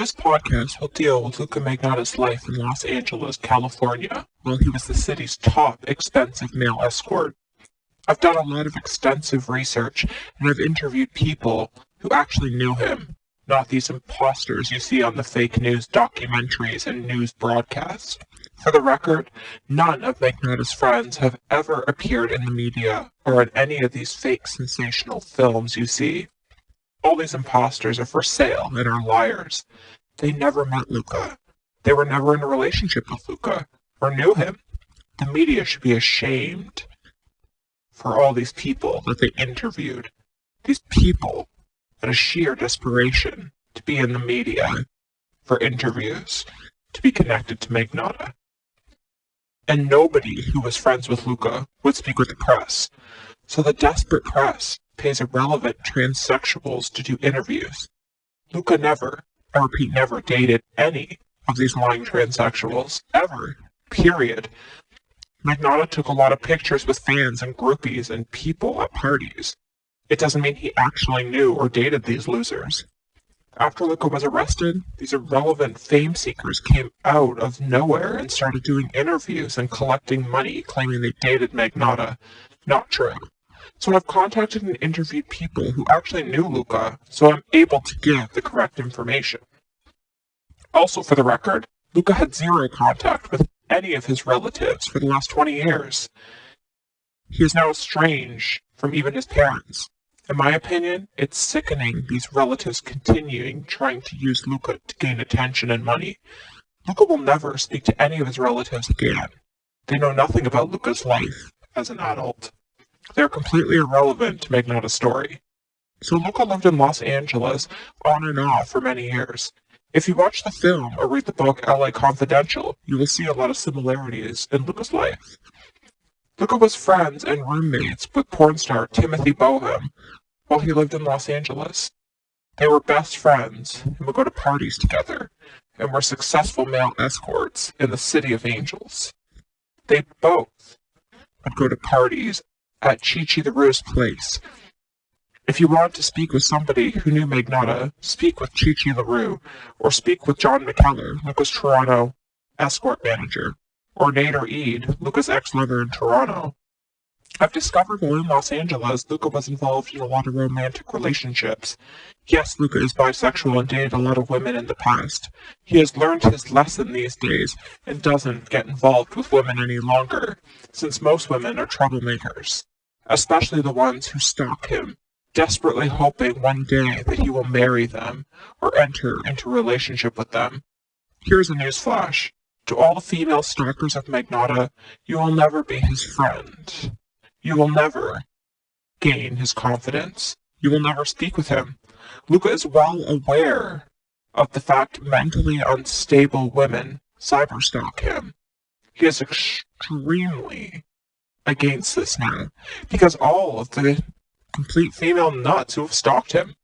This podcast will deal with Luka Magnotta's life in Los Angeles, California, while he was the city's top expensive male escort. I've done a lot of extensive research, and I've interviewed people who actually knew him, not these imposters you see on the fake news documentaries and news broadcasts. For the record, none of Magnotta's friends have ever appeared in the media or in any of these fake sensational films you see. All these imposters are for sale and are liars. They never met Luka. They were never in a relationship with Luka or knew him. The media should be ashamed for all these people that they interviewed. These people out of sheer desperation to be in the media for interviews, to be connected to Magnotta. And nobody who was friends with Luka would speak with the press. So the desperate press pays irrelevant transsexuals to do interviews. Luka never, I repeat, never dated any of these lying transsexuals, ever, period. Magnotta took a lot of pictures with fans and groupies and people at parties. It doesn't mean he actually knew or dated these losers. After Luka was arrested, these irrelevant fame seekers came out of nowhere and started doing interviews and collecting money, claiming they dated Magnotta. Not true. So I've contacted and interviewed people who actually knew Luka, so I'm able to give the correct information. Also, for the record, Luka had zero contact with any of his relatives for the last 20 years. He is now estranged from even his parents. In my opinion, it's sickening these relatives continuing trying to use Luka to gain attention and money. Luka will never speak to any of his relatives again. They know nothing about Luka's life as an adult. They're completely irrelevant to Magnotta's story. So Luka lived in Los Angeles on and off for many years. If you watch the film or read the book LA Confidential, you will see a lot of similarities in Luka's life. Luka was friends and roommates with porn star Timothy Bohem while he lived in Los Angeles. They were best friends and would go to parties together and were successful male escorts in the City of Angels. They both would go to parties at Chi LaRue's place. If you want to speak with somebody who knew Magnotta, speak with Chi LaRue, or speak with John McKellar, Luka's Toronto escort manager, or Nader Eid, Luka's ex-lover in Toronto. I've discovered while in Los Angeles, Luka was involved in a lot of romantic relationships. Yes, Luka is bisexual and dated a lot of women in the past. He has learned his lesson these days and doesn't get involved with women any longer, since most women are troublemakers, especially the ones who stalk him, desperately hoping one day that he will marry them or enter into a relationship with them. Here's a newsflash. To all the female stalkers of Magnotta, you will never be his friend. You will never gain his confidence. You will never speak with him. Luka is well aware of the fact mentally unstable women cyberstalk him. He is extremely against this now, because all of the complete female nuts who have stalked him,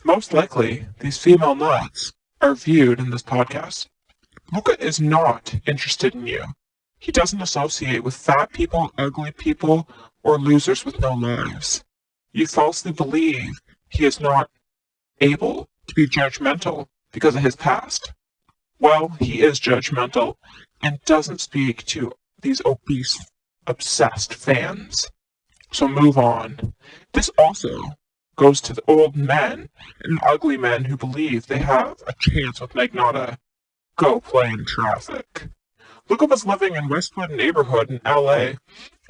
most likely these female nuts are viewed in this podcast. Luka is not interested in you. He doesn't associate with fat people, ugly people, or losers with no lives. You falsely believe he is not able to be judgmental because of his past. Well, he is judgmental and doesn't speak to these obese, obsessed fans. So move on. This also goes to the old men and ugly men who believe they have a chance with Magnotta. Go play in traffic. Luka was living in Westwood neighborhood in LA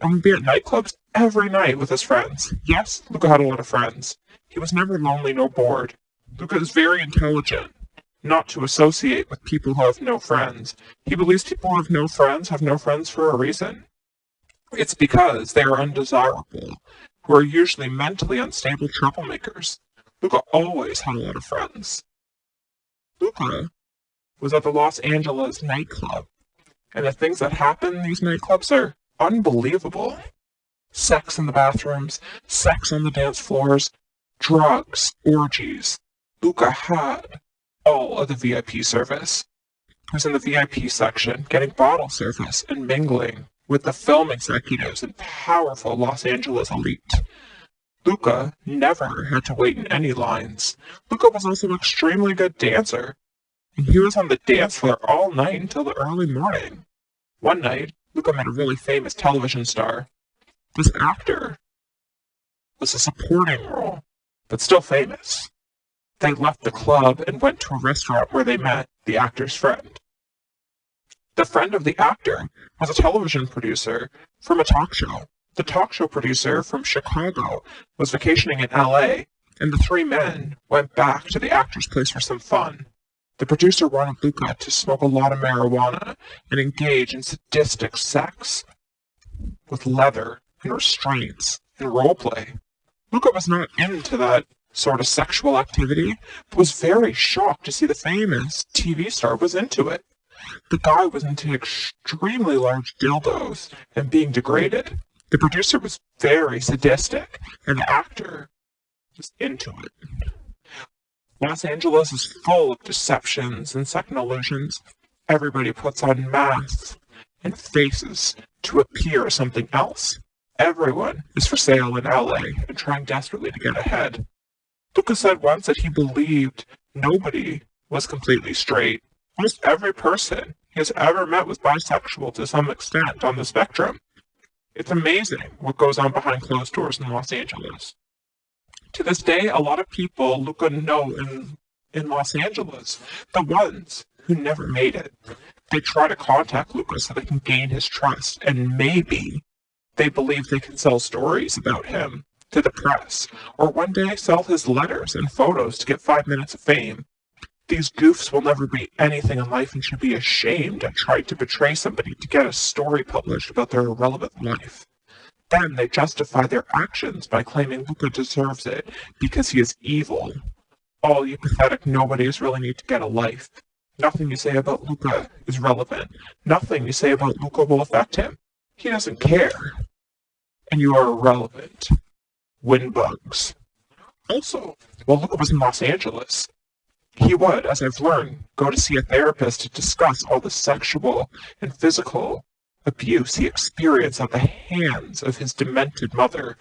and would be at nightclubs every night with his friends. Yes, Luka had a lot of friends. He was never lonely nor bored. Luka is very intelligent, not to associate with people who have no friends. He believes people who have no friends for a reason. It's because they are undesirable, who are usually mentally unstable troublemakers. Luka always had a lot of friends. Luka was at the Los Angeles nightclub, and the things that happen in these nightclubs are unbelievable. Sex in the bathrooms, sex on the dance floors, drugs, orgies. Luka had all of the VIP service. He was in the VIP section, getting bottle service and mingling with the film executives and powerful Los Angeles elite. Luka never had to wait in any lines. Luka was also an extremely good dancer. and he was on the dance floor all night until the early morning. One night, Luka met a really famous television star. This actor was a supporting role, but still famous. They left the club and went to a restaurant where they met the actor's friend. The friend of the actor was a television producer from a talk show. The talk show producer from Chicago was vacationing in LA, and the three men went back to the actor's place for some fun. The producer wanted Luka to smoke a lot of marijuana and engage in sadistic sex with leather and restraints and role play. Luka was not into that sort of sexual activity, but was very shocked to see the famous TV star was into it. The guy was into extremely large dildos and being degraded. The producer was very sadistic, and the actor was into it. Los Angeles is full of deceptions and second illusions. Everybody puts on masks and faces to appear as something else. Everyone is for sale in LA and trying desperately to get ahead. Luka said once that he believed nobody was completely straight. Almost every person he has ever met was bisexual to some extent on the spectrum. It's amazing what goes on behind closed doors in Los Angeles. To this day, a lot of people Luka know in Los Angeles, the ones who never made it. They try to contact Luka so they can gain his trust, and maybe they believe they can sell stories about him to the press, or one day sell his letters and photos to get 5 minutes of fame. These goofs will never be anything in life and should be ashamed at trying to betray somebody to get a story published about their irrelevant life. Then they justify their actions by claiming Luka deserves it because he is evil. All you pathetic nobodies really need to get a life. Nothing you say about Luka is relevant. Nothing you say about Luka will affect him. He doesn't care. And you are irrelevant. Windbugs. Also, while Luka was in Los Angeles, he would, as I've learned, go to see a therapist to discuss all the sexual and physical abuse he experienced at the hands of his demented mother.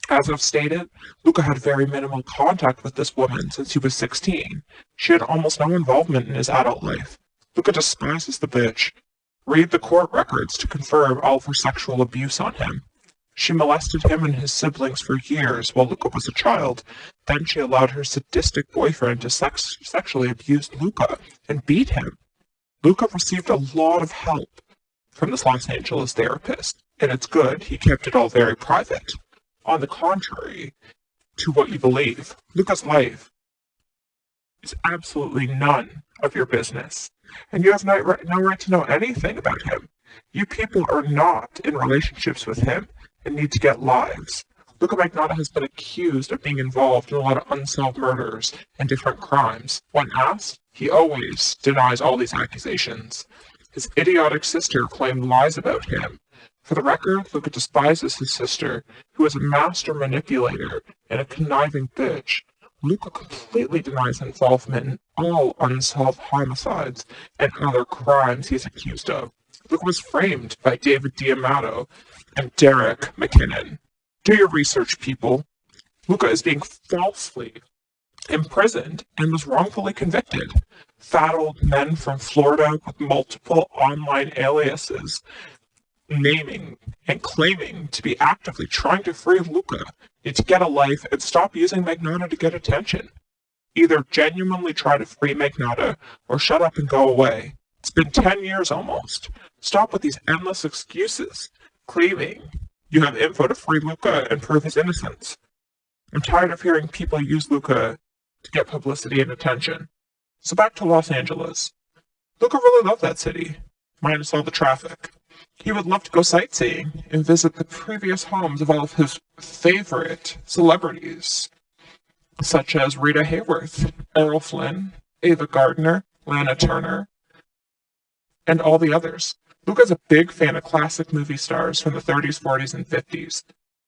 As I've stated, Luka had very minimal contact with this woman since he was 16. She had almost no involvement in his adult life. Luka despises the bitch. Read the court records to confirm all of her sexual abuse on him. She molested him and his siblings for years while Luka was a child. Then she allowed her sadistic boyfriend to sexually abuse Luka and beat him. Luka received a lot of help from this Los Angeles therapist, and it's good he kept it all very private. On the contrary to what you believe, Luka's life is absolutely none of your business, and you have no right to know anything about him. You people are not in relationships with him and need to get lives. Luka Magnotta has been accused of being involved in a lot of unsolved murders and different crimes. When asked, he always denies all these accusations. His idiotic sister claimed lies about him. For the record, Luka despises his sister, who is a master manipulator and a conniving bitch. Luka completely denies involvement in all unsolved homicides and other crimes he's accused of. Luka was framed by David D'Amato and Derek McKinnon. Do your research, people. Luka is being falsely imprisoned and was wrongfully convicted. Fat old men from Florida with multiple online aliases naming and claiming to be actively trying to free Luka need to get a life and stop using Magnotta to get attention. Either genuinely try to free Magnotta or shut up and go away. It's been 10 years almost. Stop with these endless excuses, claiming you have info to free Luka and prove his innocence. I'm tired of hearing people use Luka to get publicity and attention. So back to Los Angeles. Luka really loved that city, minus all the traffic. He would love to go sightseeing and visit the previous homes of all of his favorite celebrities, such as Rita Hayworth, Errol Flynn, Ava Gardner, Lana Turner, and all the others. Luka's a big fan of classic movie stars from the 30s, 40s, and 50s.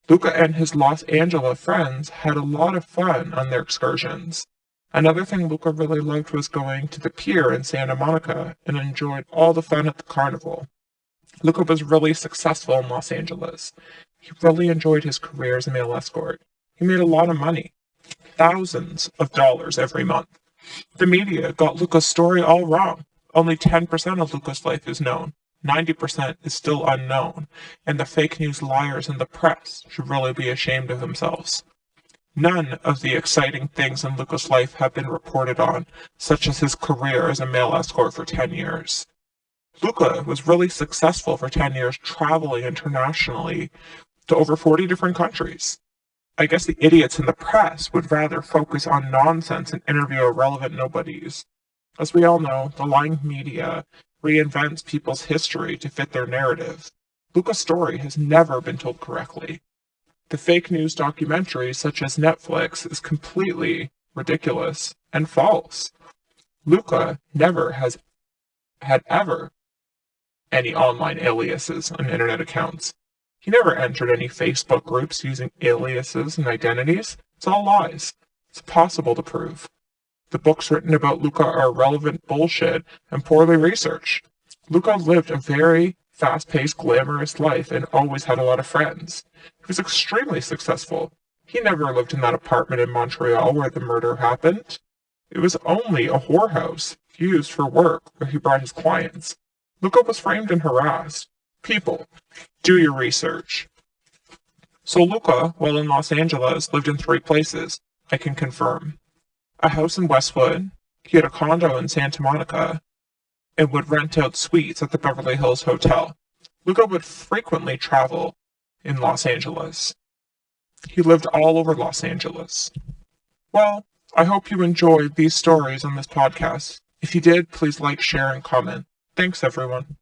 Luka and his Los Angeles friends had a lot of fun on their excursions. Another thing Luka really loved was going to the pier in Santa Monica and enjoyed all the fun at the carnival. Luka was really successful in Los Angeles. He really enjoyed his career as a male escort. He made a lot of money, thousands of dollars every month. The media got Luka's story all wrong. Only 10% of Luka's life is known. 90% is still unknown, and the fake news liars in the press should really be ashamed of themselves. None of the exciting things in Luka's life have been reported on, such as his career as a male escort for 10 years. Luka was really successful for 10 years, traveling internationally to over 40 different countries. I guess the idiots in the press would rather focus on nonsense and interview irrelevant nobodies. As we all know, the lying media reinvents people's history to fit their narrative. Luka's story has never been told correctly. The fake news documentaries, such as Netflix, is completely ridiculous and false. Luka never has had ever any online aliases on internet accounts. He never entered any Facebook groups using aliases and identities. It's all lies. It's impossible to prove. The books written about Luka are irrelevant bullshit and poorly researched. Luka lived a very fast-paced, glamorous life and always had a lot of friends. He was extremely successful. He never lived in that apartment in Montreal where the murder happened. It was only a whorehouse used for work where he brought his clients. Luka was framed and harassed. People, do your research. So Luka, while in Los Angeles, lived in 3 places, I can confirm. A house in Westwood, he had a condo in Santa Monica, and would rent out suites at the Beverly Hills Hotel. Luka would frequently travel in Los Angeles. He lived all over Los Angeles. Well, I hope you enjoyed these stories on this podcast. If you did, please like, share, and comment. Thanks, everyone.